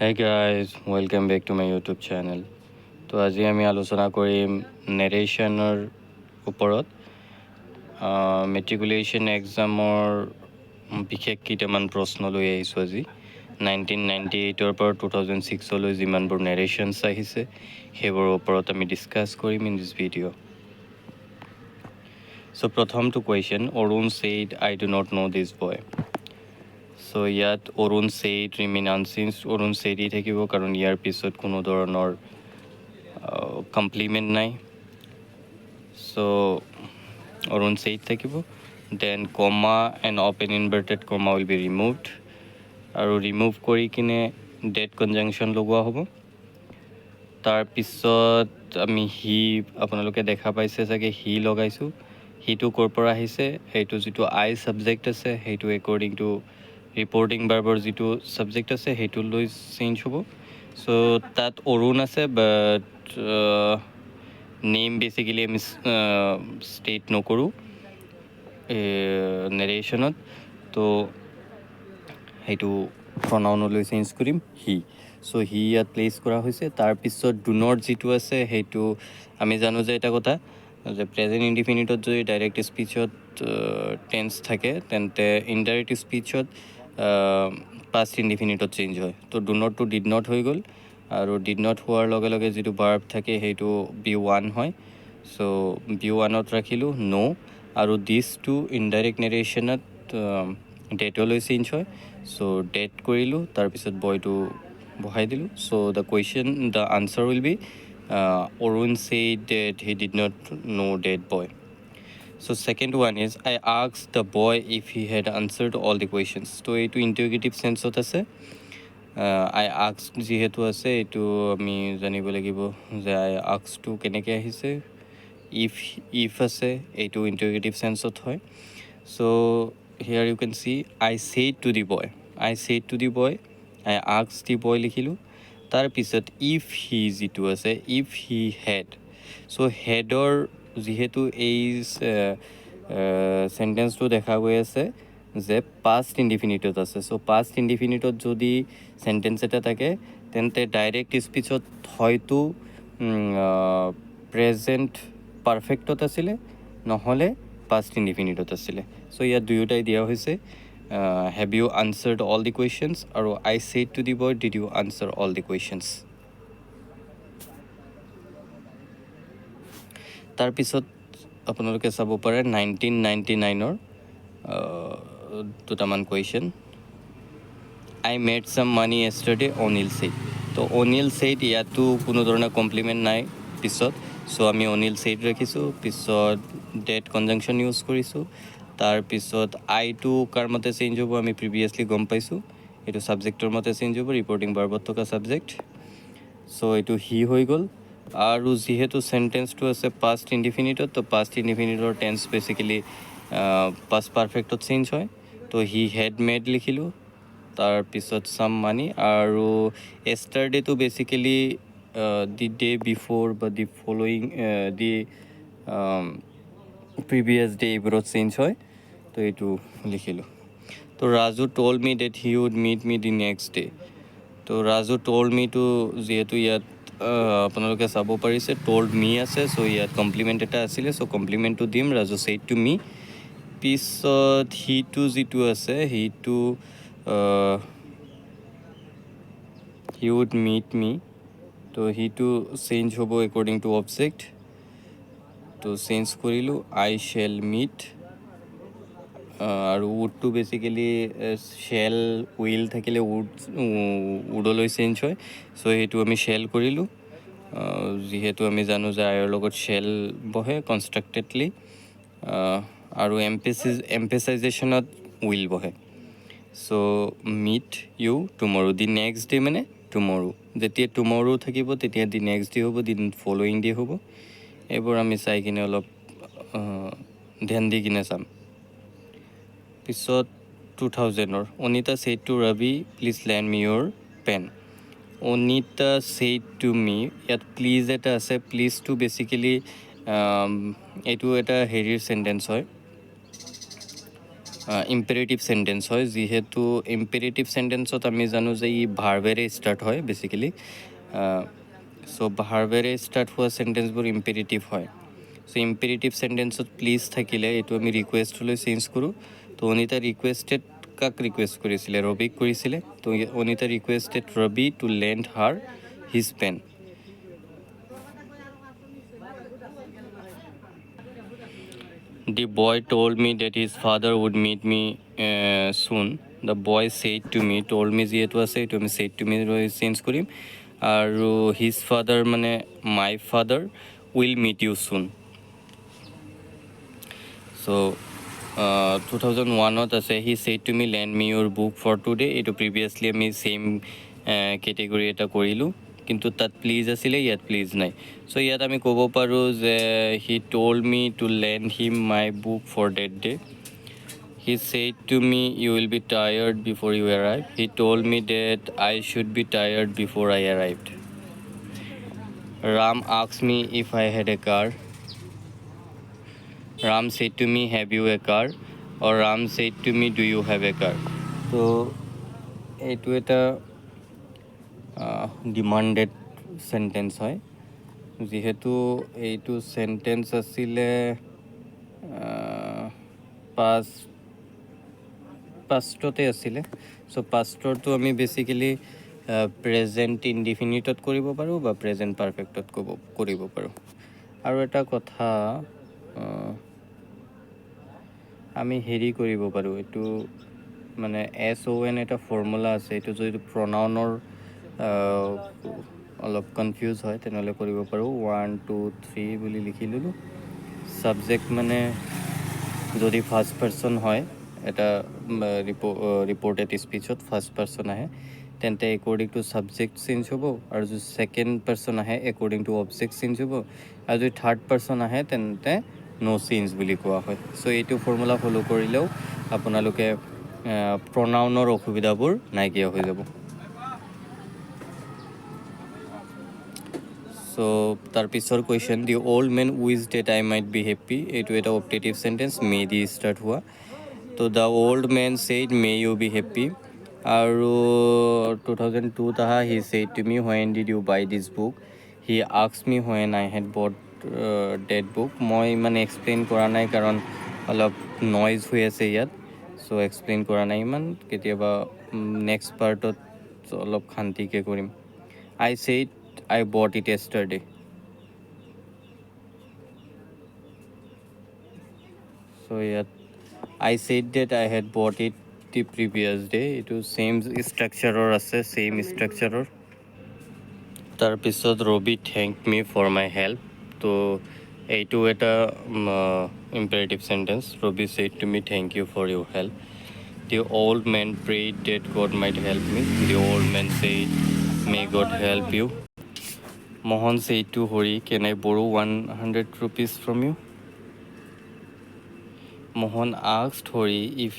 Hey guys, welcome back to my YouTube channel. তো আজি আমি আলোচনা কৰিম নেৰেশ্যনৰ ওপৰত মেট্ৰিকুলেশ্যন এক্সামৰ বিশেষ কেইটামান প্ৰশ্ন লৈ আহিছোঁ আজি 1998 পৰা 2006 যিমানবোৰ নেৰেশ্যনছ আহিছে সেইবোৰৰ ওপৰত আমি ডিছকাছ কৰিম ইন দিছ ভিডিঅ'। চ' প্ৰথমটো question Arun said I do not know' this boy. So' ইয়াত Arun said remain unchanged Arun ছেইডেই থাকিব কাৰণ ইয়াৰ পিছত কোনো ধৰণৰ কমপ্লিমেণ্ট নাই। চ' অৰুণ ছেইড থাকিব। Then comma and open inverted comma will be removed আৰু ৰিমুভ কৰি কিনে ডেট কনজাংশ্যন লগোৱা হ'ব। তাৰপিছত আমি আপোনালোকে দেখা পাইছে চাগে লগাইছোঁ। সিটো ক'ৰ পৰা আহিছে, সেইটো যিটো আই ছাবজেক্ট আছে সেইটো একৰ্ডিং টু ৰিপৰ্টিং ভাৰ্বৰ যিটো ছাবজেক্ট আছে সেইটো লৈ চেঞ্জ হ'ব। চ' তাত অৰুণ আছে বাট নেম বেচিকেলি আমি ষ্টেট নকৰোঁ নেৰেশ্যনত, তো সেইটো প্ৰনাউনলৈ চেঞ্জ কৰিম হি। চ' হি ইয়াত প্লেচ কৰা হৈছে। তাৰপিছত ডু নট যিটো আছে সেইটো আমি জানো যে এটা কথা যে প্ৰেজেণ্ট ইনডিফিনিটত যদি ডাইৰেক্ট স্পীচত টেন্স থাকে তেন্তে ইনডাইৰেক্ট স্পীচত পাষ্ট ইনডিফিনিটত চেঞ্জ হয়। তো do not to did not হৈ গ'ল আৰু ডিড নট হোৱাৰ লগে লগে যিটো ভাৰ্ব থাকে সেইটো B1 হয়। চ' B1ত ৰাখিলোঁ ন' আৰু দিছ টু ইনডাইৰেক্ট নেৰেশ্যনত ডেটলৈ চেঞ্জ হয়। চ' ডেট কৰিলোঁ, তাৰপিছত বয়টো বহাই দিলোঁ। So' the answer will be Arun said that he did not know' that boy. So second one is I asked the boy if he had answered all the questions. তো এইটো interrogative চেন্সত আছে। I asked যিহেতু আছে এইটো আমি জানিব লাগিব যে I asked টো কেনেকৈ আহিছে। if আছে এইটো ইণ্টাৰগেটিভ চেন্সত হয়। So here you can see I said to the boy, I asked the boy লিখিলোঁ। তাৰপিছত if he যিটো আছে if he had, so headৰ যিহেতু এই চেণ্টেন্সটো দেখা গৈ আছে যে পাষ্ট ইনডিফিনিটত আছে। চ' পাষ্ট ইনডিফিনিটত যদি চেণ্টেন্স এটা থাকে তেন্তে ডাইৰেক্ট স্পীচত হয়তো প্ৰেজেণ্ট পাৰফেক্টত আছিলে নহ'লে পাষ্ট ইনডিফিনিটত আছিলে। চ' ইয়াত দুয়োটাই দিয়া হৈছে have you answered all the questions আৰু I said to the boy did you answer all the questions. তাৰপিছত আপোনালোকে চাব পাৰে 1999ৰ দুটামান question. I made some money yesterday Anil said. তো অনিল ছেইড ইয়াতো কোনো ধৰণৰ কমপ্লিমেণ্ট নাই পিছত। চ' আমি অনিল ছেইড ৰাখিছোঁ, পিছত ডেট কনজাংশ্যন ইউজ কৰিছোঁ। তাৰপিছত আইটো কাৰ মতে চেঞ্জ হ'ব আমি প্ৰিভিয়াছলি গম পাইছোঁ, এইটো ছাবজেক্টৰ মতে চেঞ্জ হ'ব, ৰিপৰ্টিং ভাৰ্বত থকা ছাবজেক্ট। চ' এইটো হি হৈ গ'ল। আৰু যিহেতু চেণ্টেন্সটো আছে পাষ্ট ইনডিফিনিটত, তো পাষ্ট ইনডিফিনিটৰ টেন্স বেচিকেলি পাষ্ট পাৰফেক্টত চেঞ্জ হয়। তো হি হেড মেড লিখিলোঁ। তাৰপিছত ছাম মানি আৰু য়েষ্টাৰডেটো বেচিকেলি দি ডে বিফ'ৰ বা the following the previous day এইবোৰত চেঞ্জ হয়। তো এইটো লিখিলোঁ। তো Raju told me that he would meet me the next day. তো ৰাজু ট'ল্ড মিটো যিহেতু ইয়াত আপোনালোকে চাব পাৰিছে ট'ল্ড মি আছে। চ' ইয়াত কমপ্লিমেণ্ট এটা আছিলে, চ' কমপ্লিমেণ্টটো দিম ৰাজু ছেইড টু মি। পিছত হিটো যিটো আছে হিটো হি উড মিট মি, তো হিটো চেঞ্জ হ'ব একৰ্ডিং টু অবজেক্ট। তো চেঞ্জ কৰিলোঁ আই শ্বেল মিট আৰু উডটো বেচিকেলি শ্বেল উইল থাকিলে উডলৈ চেঞ্জ হয়। চ' সেইটো আমি শ্বেল কৰিলোঁ যিহেতু আমি জানো যে আইৰ লগত শ্বেল বহে কনষ্ট্ৰাক্টেডলি আৰু এম্পেচাইজেশ্যনত উইল বহে। So' meet you tomorrow, the next day মানে টুমৰো। যেতিয়া টুমৰো থাকিব তেতিয়া দি নেক্সট ডে হ'ব, দি ফল'য়িং ডে হ'ব। এইবোৰ আমি চাই কিনে অলপ ধ্যান দি কিনে চাম। পিছত 2000ৰ Anita said to Ravi please lend me your pen. Anita said to me, ইয়াত প্লিজ এটা আছে। প্লিজটো বেচিকেলি এইটো এটা হেৰিৰ চেণ্টেন্স হয়, ইম্পেৰেটিভ চেণ্টেন্স হয়, যিহেতু ইম্পেৰেটিভ চেণ্টেন্সত আমি জানো যে ই ভাৰ্বেৰে ষ্টাৰ্ট হয় বেচিকেলি। চ' ভাৰ্বেৰে ষ্টাৰ্ট হোৱা চেণ্টেন্সবোৰ ইম্পেৰেটিভ হয়। চ' ইম্পেৰেটিভ চেণ্টেন্সত প্লিজ থাকিলে এইটো আমি ৰিকুৱেষ্টলৈ চেঞ্জ কৰোঁ। তো অনিতা ৰিকুৱেষ্টেড, কাক ৰিকুৱেষ্ট কৰিছিলে? ৰবিক কৰিছিলে। তো Anita requested Ravi to lend her his pen. The boy told me that his father would meet me soon. The boy said to me, told me যিহেতু আছে এইটো আমি said to me চেঞ্জ কৰিম। আৰু his father মানে my father will meet you soon. So 2001ত আছে he said to me lend me your book for today. এইটো previously আমি চেম কেটেগৰী এটা কৰিলোঁ, কিন্তু তাত প্লিজ আছিলে, ইয়াত প্লিজ নাই। চ' ইয়াত আমি ক'ব পাৰোঁ যে he told me to lend him my book for that day. He said to me you will be tired before you arrive. He told me that I should be tired before I arrived. Ram asked me if I had a car. Ram said to me have you a car, or Ram said to me do you have a car. So এইটো এটা demanded sentence হয়, যিহেতু এইটো sentence আছিলে পাষ্টতে আছিলে। চ' পাষ্টৰটো আমি basically present ইনডিফিনিটত কৰিব পাৰোঁ বা প্ৰেজেণ্ট পাৰফেক্টত কৰিব পাৰোঁ। আৰু এটা কথা আমি হেৰি কৰিব পাৰোঁ, এইটো মানে SON এটা ফৰ্মুলা আছে, এইটো যদি প্ৰনাউনৰ অলপ কনফিউজ হয় তেনেহ'লে কৰিব পাৰোঁ। 1 2 3 বুলি লিখি ল'লোঁ। ছাবজেক্ট মানে যদি ফাৰ্ষ্ট পাৰ্চন হয়, এটা ৰিপৰ্টেড স্পীচত ফাৰ্ষ্ট পাৰ্চন আহে, তেন্তে একৰ্ডিং টু ছাবজেক্ট চেঞ্জ হ'ব। আৰু যদি ছেকেণ্ড পাৰ্চন আহে একৰ্ডিং টু অবজেক্ট চেঞ্জ হ'ব। আৰু যদি থাৰ্ড পাৰ্চন আহে তেন্তে ন' চেঞ্জ বুলি কোৱা হয়। চ' এইটো ফৰ্মুলা ফ'ল' কৰিলেও আপোনালোকে প্ৰনাউনৰ অসুবিধাবোৰ নাইকিয়া হৈ যাব। চ' তাৰপিছৰ question, the old man wish that I might be happy. এইটো এটা অপটেটিভ চেণ্টেন্স, মে দি ষ্টাৰ্ট হোৱা। তো the old man said may you be happy. আৰু 2002ত আহা, he said to me when did you buy this book. He asked me when I had bought that book. মই ইমান explain কৰা নাই কাৰণ অলপ নইজ হৈ আছে ইয়াত, চ' এক্সপ্লেইন কৰা নাই ইমান। কেতিয়াবা নেক্সট পাৰ্টত অলপ শান্তিকৈ কৰিম। আই said I bought it yesterday. So yeah, I said that I had bought it the previous day. It was same structure or same structure or. তাৰপিছত Ravi thanked me for my help. তো এইটো এটা imperative sentence. Ravi said to me thank you for your help. The old man prayed that God might help me. The old man said may God help you. Mohan said to Hori, can I borrow 100 rupees from you? Mohan asked Hori if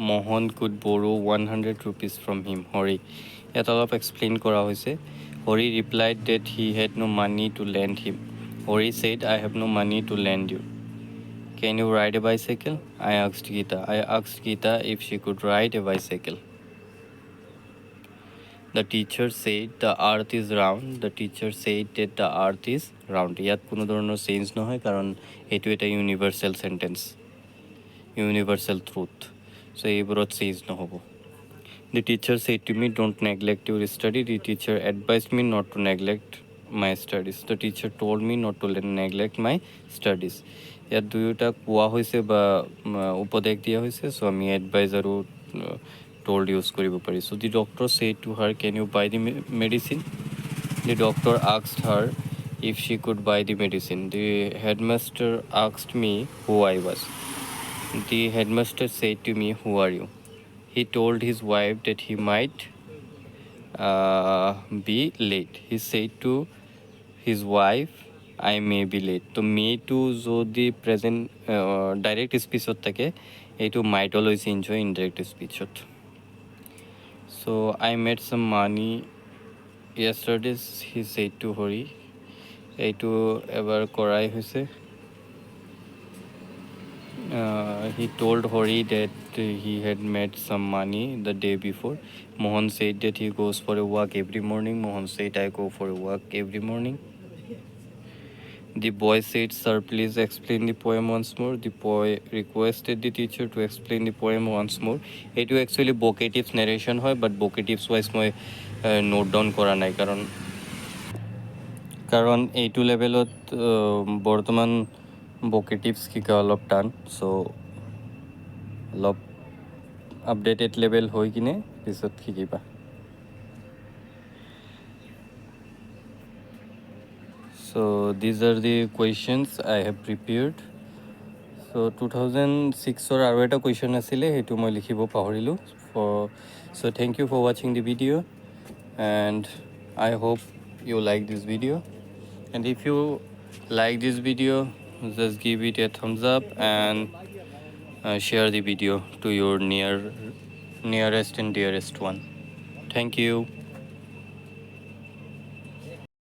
Mohan could borrow 100 rupees from him. Hori, ইয়াত অলপ explain কৰা হৈছে। Hori replied that he had no money to lend him. Hori said, I have no money to lend you. Can you ride a bicycle? I asked Geeta if she could ride a bicycle. The teacher said the earth is round. The teacher said that the earth is round. ইয়াত কোনো ধৰণৰ change নহয় কাৰণ এইটো এটা universal sentence, universal truth. চ' এইবোৰত change নহ'ব। The teacher said to me don't neglect your study. The teacher advised me not to neglect my studies. The teacher told me not to neglect my studies. ইয়াত দুয়োটা কোৱা হৈছে বা উপদেশ দিয়া হৈছে। চ' আমি এডভাইজ আৰু told use কৰিব পাৰি। So the doctor said to her, can you buy the medicine? The doctor asked her if she could buy the medicine. The headmaster asked me who I was. The headmaster said to me, who are you? He told his wife that he might be late. He said to his wife, I may be late. তো মে two যদি present direct স্পীচত থাকে, এইটো মাইটলৈ change হয় indirect স্পীচত। So I made some money yesterday, he said to Hori. এইটো এবাৰ কৰাই হৈছে। He told Hori that he had made some money the day before. Mohan said that he goes for a walk every morning. Mohan said, I go for a walk every morning. The boy said, Sir, please explain the poem once more. The boy requested the teacher to explain the poem once more. It actually vocatives narration hoy, but vocatives wise মই note down কৰা নাই কাৰণ এইটো লেভেলত বৰ্তমান vocatives শিকা অলপ টান চ' অলপ আপডেটেড লেভেল হৈ কিনে পিছত শিকিবা So these are the questions I have prepared. So 2006 আৰু এটা কুৱেশ্যন আছিলে সেইটো মই লিখিব পাহৰিলোঁ so thank you for watching the video and I hope you like this video and if you like this video just give it a thumbs up and share the video to your nearest and dearest one. Thank you.